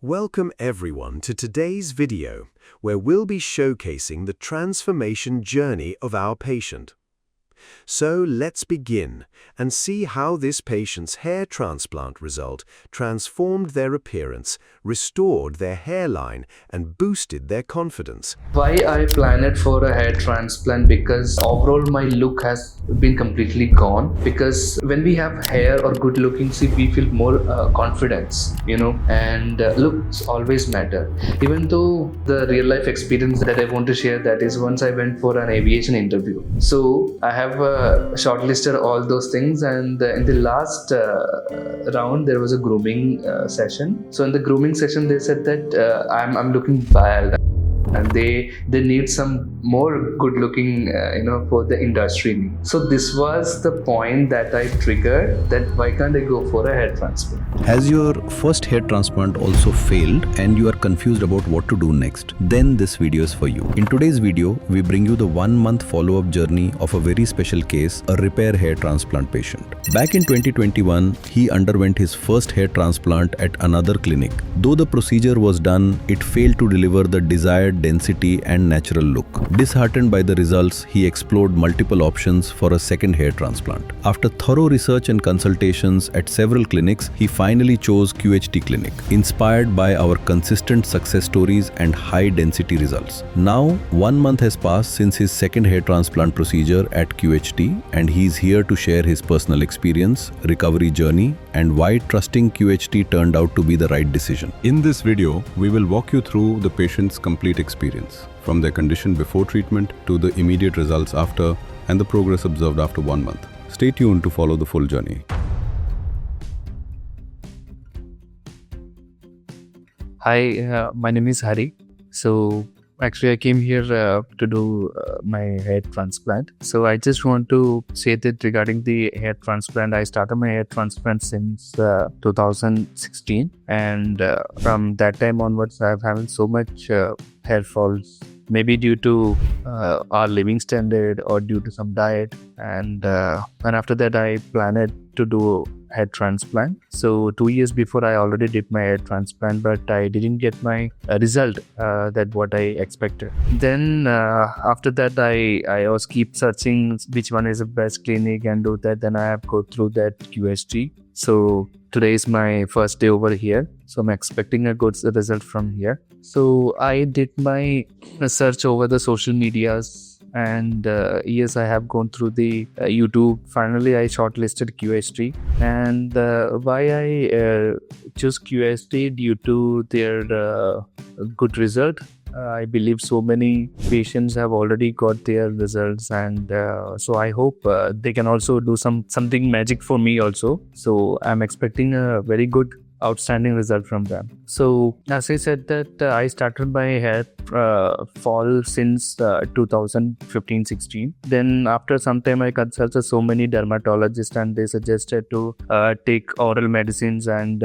Welcome everyone to today's video, where we'll be showcasing the transformation journey of our patient. So let's begin and see how this patient's hair transplant result transformed their appearance, restored their hairline, and boosted their confidence. Why I planned for a hair transplant? Because overall my look has been completely gone. Because when we have hair or good looking, we feel more confidence, and looks always matter. Even though the real life experience that I want to share, that is once I went for an aviation interview. So I have shortlisted all those things, and in the last round there was a grooming session. So in the grooming session they said that I'm looking bald, and they need some more good looking for the industry. So this was the point that I triggered that why can't I go for a hair transplant. Has your first hair transplant also failed and you are confused about what to do next? Then this video is for you. In today's video, we bring you the 1 month follow-up journey of a very special case, a repair hair transplant patient. Back in 2021, he underwent his first hair transplant at another clinic. Though the procedure was done, it failed to deliver the desired density and natural look. Disheartened by the results, he explored multiple options for a second hair transplant. After thorough research and consultations at several clinics, he finally chose QHT Clinic, inspired by our consistent success stories and high density results. Now, 1 month has passed since his second hair transplant procedure at QHT, and he's here to share his personal experience, recovery journey, and why trusting QHT turned out to be the right decision. In this video, we will walk you through the patient's complete experience, from their condition before treatment to the immediate results after and the progress observed after 1 month. Stay tuned to follow the full journey. Hi, my name is Hari. So actually I came here to do my hair transplant. So I just want to say that regarding the hair transplant, I started my hair transplant since 2016, and from that time onwards I've having so much hair falls, maybe due to our living standard or due to some diet, and after that I planned to do hair transplant. So 2 years before I already did my hair transplant, but I didn't get my result that what I expected. Then after that I was keep searching which one is the best clinic and do that. Then I have go through that QHT. So today is my first day over here. So I'm expecting a good result from here. So I did my search over the social medias, and yes, I have gone through the YouTube. Finally I shortlisted QHT, and why I chose QHT due to their good result. I believe so many patients have already got their results, and so I hope they can also do something magic for me also. So I'm expecting a very good outstanding result from them. So as I said that I started my hair fall since 2015-16. Then after some time I consulted so many dermatologists, and they suggested to take oral medicines and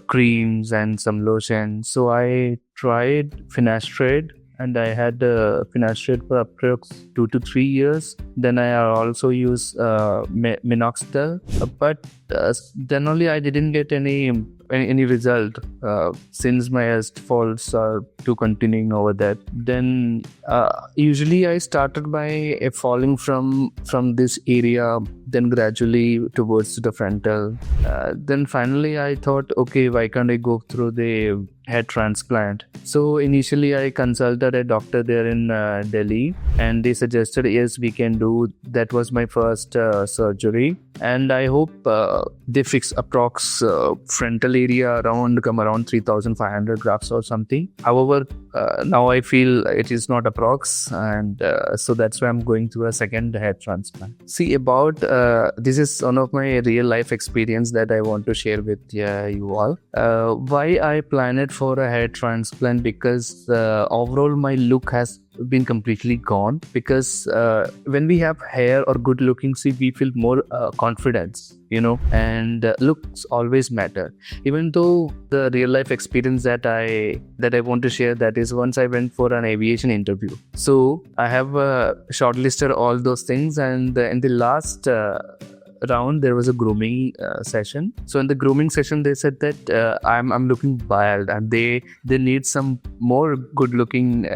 creams and some lotion. So I tried finasteride, and I had finasteride for approx 2 to 3 years. Then I also use minoxidil, but then only I didn't get any result since my hair falls are to continuing over that. Then usually I started by falling from this area, then gradually towards the frontal. Then finally I thought, okay, why can't I go through the hair transplant? So initially I consulted a doctor there in Delhi, and they suggested yes, we can do. That was my first surgery, and I hope they fix approx frontal area around 3,500 grafts or something. However, now I feel it is not approx, and so that's why I'm going through a second hair transplant. See, about this is one of my real life experience that I want to share with you all. Why I planned for a hair transplant? Because overall my look has been completely gone. Because when we have hair or good looking, we feel more confidence, and looks always matter. Even though the real life experience that I want to share, that is once I went for an aviation interview. So I have shortlisted all those things, and in the last round, there was a grooming session. So in the grooming session, they said that I'm looking wild, and they need some more good looking,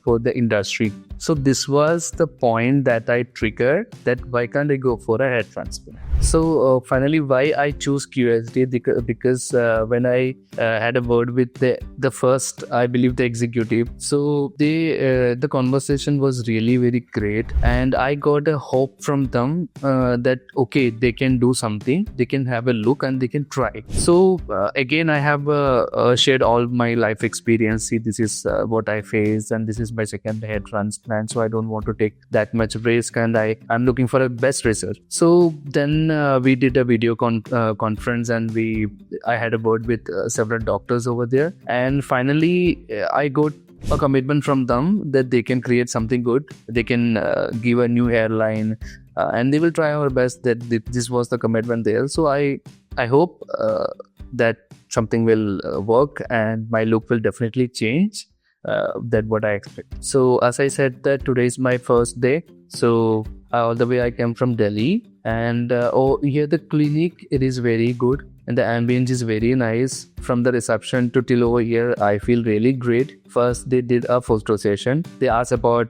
for the industry. So this was the point that I triggered that why can't I go for a hair transplant? So finally, why I choose QHT, because when I had a word with the first, I believe the executive, so the conversation was really very great, and I got a hope from them that okay, they can do something, they can have a look, and they can try. So again, I have shared all my life experience. See, this is what I faced, and this is my second hair transplant, so I don't want to take that much risk, and I'm looking for a best result. So then we did a video conference, and I had a word with several doctors over there, and finally I got a commitment from them that they can create something good, they can give a new hairline, and they will try our best. That this was the commitment there. So I hope that something will work, and my look will definitely change. That what I expect. So as I said, that today is my first day. So all the way I came from Delhi, and here the clinic, it is very good, and the ambience is very nice. From the reception to till over here, I feel really great. First, they did a photo session. They asked about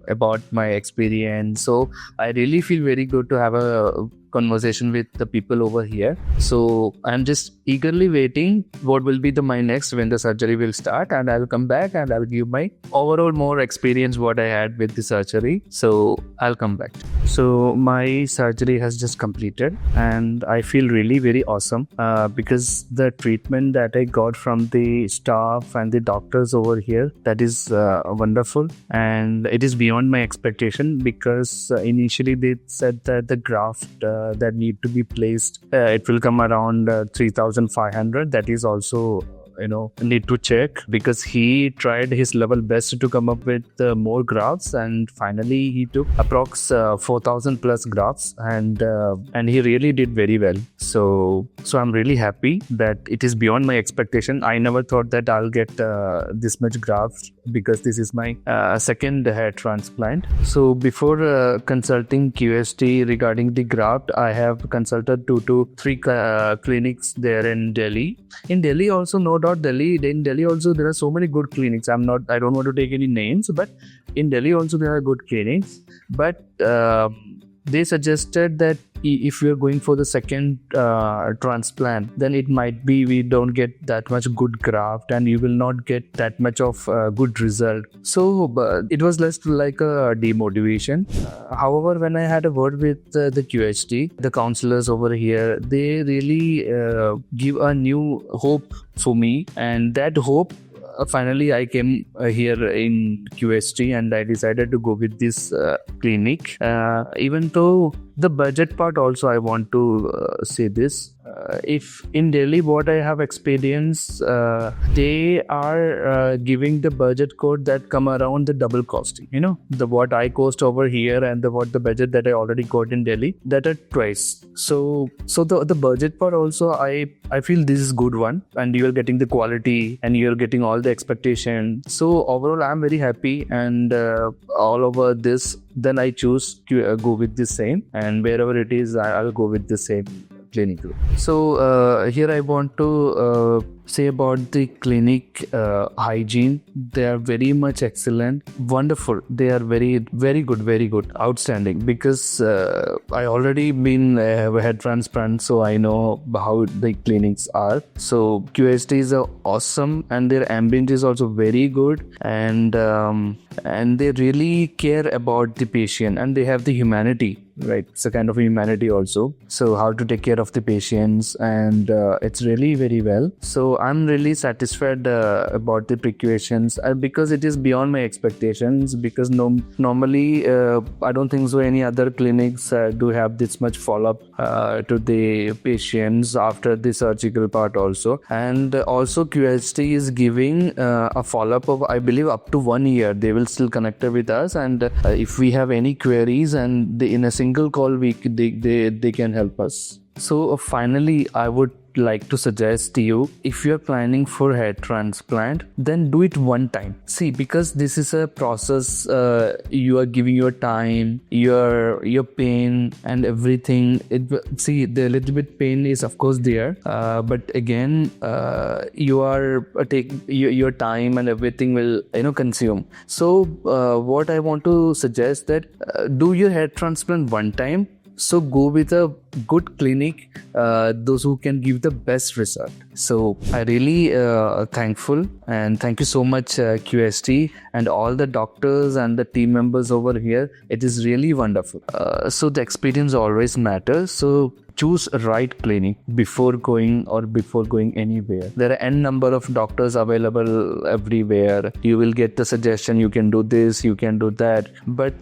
about my experience. So I really feel very good to have a conversation with the people over here. So I'm just eagerly waiting what will be my next, when the surgery will start, and I'll come back and I'll give my overall more experience what I had with the surgery. So I'll come back. So my surgery has just completed, and I feel really very awesome because the treatment that I got from the staff and the doctors over here, that is wonderful, and it is beyond my expectation, because initially they said that the graft that need to be placed, it will come around 3,500. That is also need to check, because he tried his level best to come up with more grafts, and finally he took approx 4,000 plus grafts, and he really did very well. So I'm really happy that it is beyond my expectation. I never thought that I'll get this much grafts, because this is my second hair transplant. So before consulting QHT regarding the graft, I have consulted 2 to 3 clinics there in Delhi. In Delhi also, no doubt, in Delhi also there are so many good clinics. I don't want to take any names, but in Delhi also there are good clinics. But they suggested that if we are going for the second transplant, then it might be we don't get that much good graft, and you will not get that much of good result. So it was less like a demotivation. However, when I had a word with the QHT, the counselors over here, they really give a new hope for me, and that hope, finally I came here in QHT, and I decided to go with this clinic. Even though the budget part also, I want to say this. If in Delhi, what I have experienced, they are giving the budget code that come around the double costing. The what I cost over here and the budget that I already got in Delhi, that are twice. So the budget part also, I feel this is good one, and you are getting the quality, and you are getting all the expectation. So overall, I'm very happy, and all over this, then I choose to go with the same, and wherever it is, I'll go with the same clinic. So here I want to say about the clinic hygiene. They are very much excellent, wonderful. They are very, very good, outstanding. Because I already been a head transplant, so I know how the clinics are. So QHT is awesome, and their ambience is also very good, and they really care about the patient, and they have the humanity. Right, it's a kind of humanity also. So how to take care of the patients, and it's really very well. So I'm really satisfied about the precautions, because it is beyond my expectations. Because normally I don't think so any other clinics do have this much follow-up to the patients after the surgical part also. And also QHT is giving a follow-up of, I believe, up to 1 year. They will still connect with us, and if we have any queries, and in a single call they can help us. So finally, I would like to suggest you, if you're planning for hair transplant, then do it one time. See, because this is a process, you are giving your time, your pain and everything. See, the little bit pain is of course there, but again, you are taking your time and everything will consume. So what I want to suggest that do your hair transplant one time. So go with a good clinic, those who can give the best result. So I really thankful and thank you so much QHT and all the doctors and the team members over here. It is really wonderful. So the experience always matters. So choose a right clinic before going anywhere. There are n number of doctors available everywhere. You will get the suggestion, you can do this, you can do that, but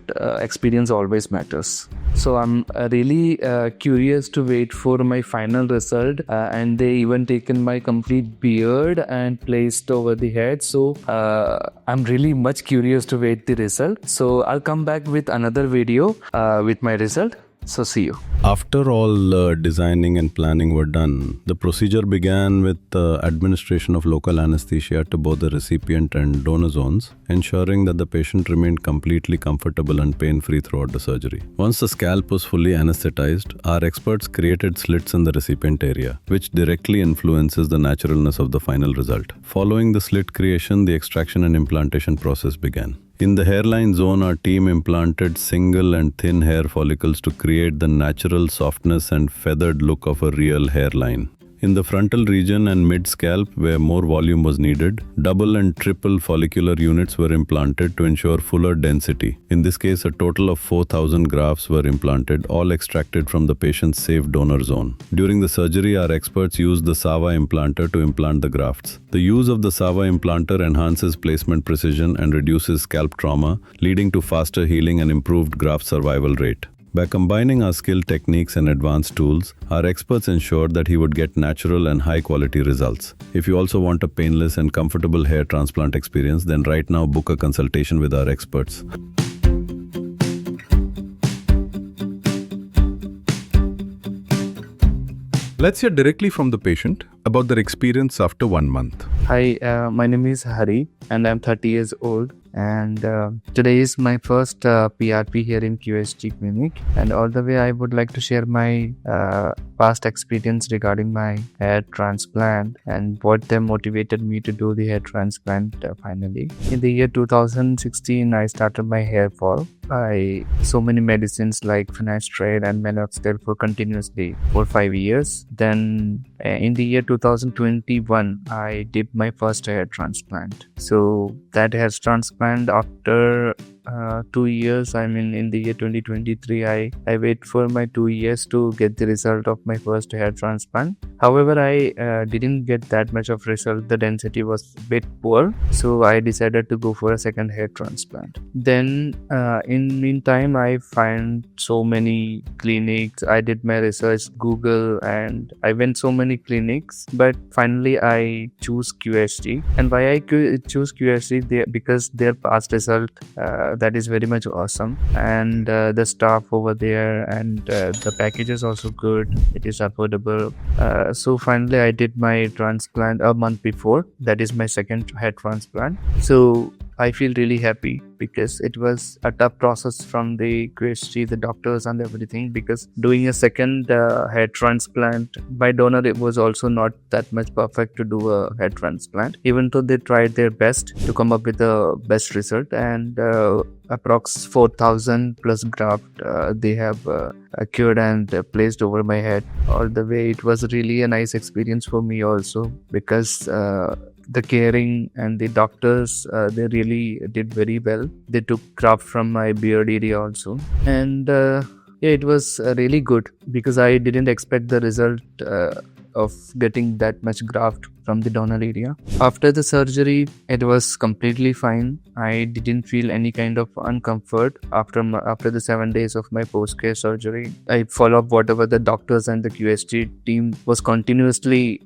experience always matters. So I'm really curious to wait for my final result, and they even taken my complete beard and placed over the head. So I'm really much curious to wait the result. So I'll come back with another video with my result. So see you. After all designing and planning were done, the procedure began with administration of local anesthesia to both the recipient and donor zones, ensuring that the patient remained completely comfortable and pain-free throughout the surgery. Once the scalp was fully anesthetized, our experts created slits in the recipient area, which directly influences the naturalness of the final result. Following the slit creation, the extraction and implantation process began. In the hairline zone, our team implanted single and thin hair follicles to create the natural softness and feathered look of a real hairline. In the frontal region and mid-scalp, where more volume was needed, double and triple follicular units were implanted to ensure fuller density. In this case, a total of 4,000 grafts were implanted, all extracted from the patient's safe donor zone. During the surgery, our experts used the SAVA implanter to implant the grafts. The use of the SAVA implanter enhances placement precision and reduces scalp trauma, leading to faster healing and improved graft survival rate. By combining our skilled techniques and advanced tools, our experts ensured that he would get natural and high-quality results. If you also want a painless and comfortable hair transplant experience, then right now book a consultation with our experts. Let's hear directly from the patient about their experience after 1 month. Hi, my name is Hari and I'm 30 years old. And today is my first PRP here in QHT Clinic, and all the way I would like to share my past experience regarding my hair transplant and what motivated me to do the hair transplant finally. In the year 2016, I started my hair fall. I so many medicines like finasteride and minoxidil for continuously for 5 years. Then in the year 2021, I did my first hair transplant. So that hair transplant after 2 years, I mean in the year 2023, I wait for my 2 years to get the result of my first hair transplant. However, I didn't get that much of result. The density was a bit poor, so I decided to go for a second hair transplant. Then in meantime, I find so many clinics. I did my research, Google, and I went so many clinics, but finally I choose QHT. And why I choose QHT? Because their past result that is very much awesome, and the staff over there and the package is also good. It is affordable. So finally I did my transplant a month before. That is my second hair transplant. So I feel really happy because it was a tough process from the QHT, the doctors and everything, because doing a second hair transplant by donor, it was also not that much perfect to do a hair transplant, even though they tried their best to come up with the best result. And approx 4,000 plus graft they have cured and placed over my head. All the way, it was really a nice experience for me also, because the caring and the doctors, they really did very well. They took graft from my beard area also, and it was really good because I didn't expect the result of getting that much graft from the donor area. After the surgery, it was completely fine. I didn't feel any kind of uncomfort after the 7 days of my post-care surgery. I follow up whatever the doctors and the QHT team was continuously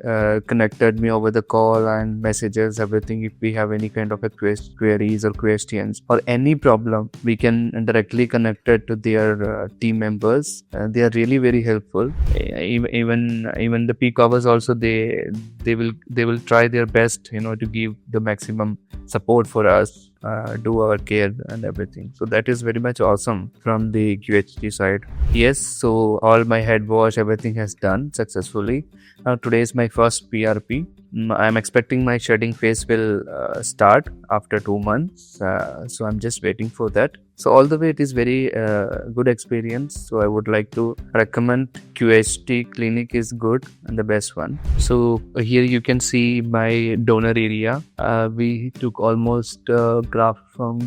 connected me over the call and messages, everything. If we have any kind of a queries or questions or any problem, we can directly connect it to their team members. They are really very helpful. Even the peak covers also, they will try their best, to give the maximum support for us, do our care and everything. So that is very much awesome from the QHT side. Yes, so all my head wash, everything has done successfully. Today is my first PRP. I'm expecting my shedding phase will start after 2 months. So I'm just waiting for that. So all the way it is very good experience. So I would like to recommend QHT Clinic is good and the best one. So here you can see my donor area. We took almost graft from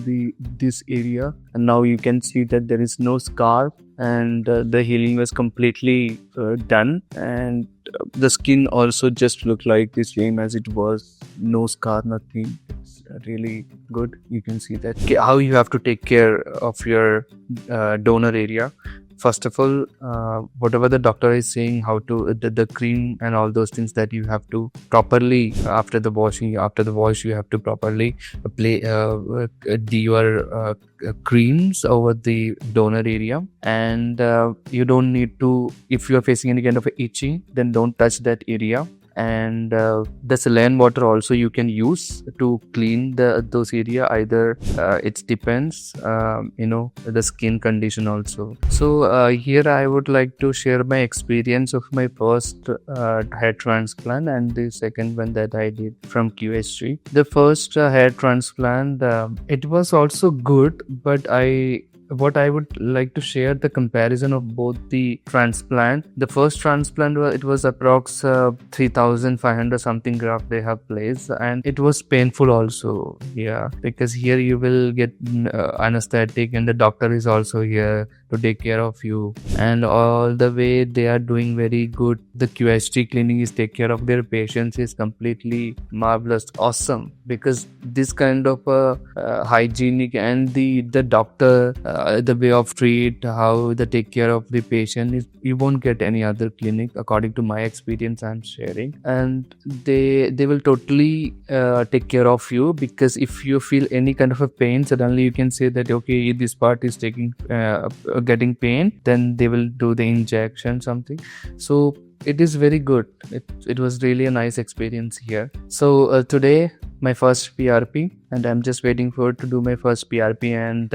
this area, and now you can see that there is no scar, and the healing was completely done, and the skin also just looked like the same as it was. No scar, nothing. It's really good. You can see that. Okay, how you have to take care of your donor area. First of all, whatever the doctor is saying, how to the cream and all those things that you have to properly after the wash you have to properly apply your creams over the donor area, and you don't need to, if you are facing any kind of itching, then don't touch that area. And the saline water also you can use to clean those area. Either it depends, the skin condition also. So here I would like to share my experience of my first hair transplant and the second one that I did from QHT. The first hair transplant, it was also good, but what I would like to share the comparison of both the transplant. The first transplant, it was approx 3,500 something graft they have placed, and it was painful also. Yeah, because here you will get anesthetic, and the doctor is also here to take care of you, and all the way they are doing very good. The QHT clinic is take care of their patients is completely marvelous, awesome, because this kind of hygienic and the doctor, the way of treat, how they take care of the patient is you won't get any other clinic, according to my experience I'm sharing. And they will totally take care of you, because if you feel any kind of a pain, suddenly you can say that okay, this part is getting pain, then they will do the injection something. So it is very good. It was really a nice experience here. So today my first PRP, and I'm just waiting to do my first PRP, and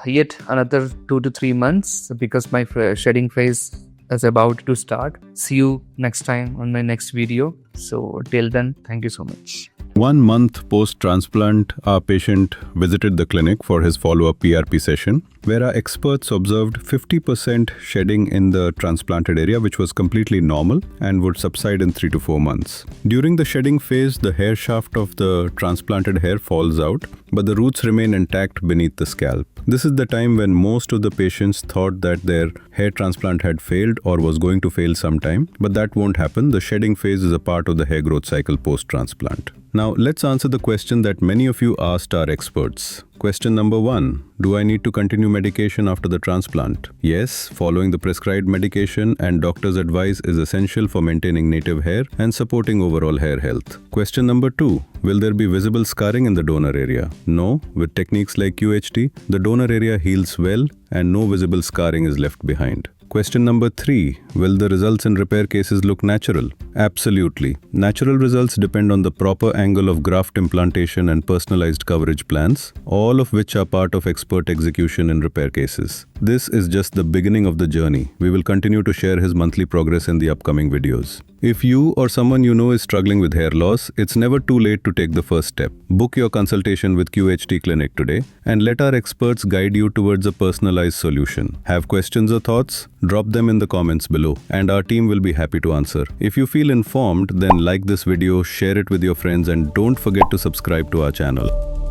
yet another 2 to 3 months, because my shedding phase is about to start. See you next time on my next video. So till then, thank you so much. 1 month post-transplant, our patient visited the clinic for his follow-up PRP session, where our experts observed 50% shedding in the transplanted area, which was completely normal and would subside in 3 to 4 months. During the shedding phase, the hair shaft of the transplanted hair falls out, but the roots remain intact beneath the scalp. This is the time when most of the patients thought that their hair transplant had failed or was going to fail sometime, but that won't happen. The shedding phase is a part of the hair growth cycle post-transplant. Now, let's answer the question that many of you asked our experts. Question number 1. Do I need to continue medication after the transplant? Yes, following the prescribed medication and doctor's advice is essential for maintaining native hair and supporting overall hair health. Question number 2. Will there be visible scarring in the donor area? No, with techniques like QHT, the donor area heals well and no visible scarring is left behind. Question number 3. Will the results in repair cases look natural? Absolutely. Natural results depend on the proper angle of graft implantation and personalized coverage plans, all of which are part of expert execution in repair cases. This is just the beginning of the journey. We will continue to share his monthly progress in the upcoming videos. If you or someone you know is struggling with hair loss, it's never too late to take the first step. Book your consultation with QHT Clinic today and let our experts guide you towards a personalized solution. Have questions or thoughts? Drop them in the comments below and our team will be happy to answer. If you feel informed, then like this video, share it with your friends, and don't forget to subscribe to our channel.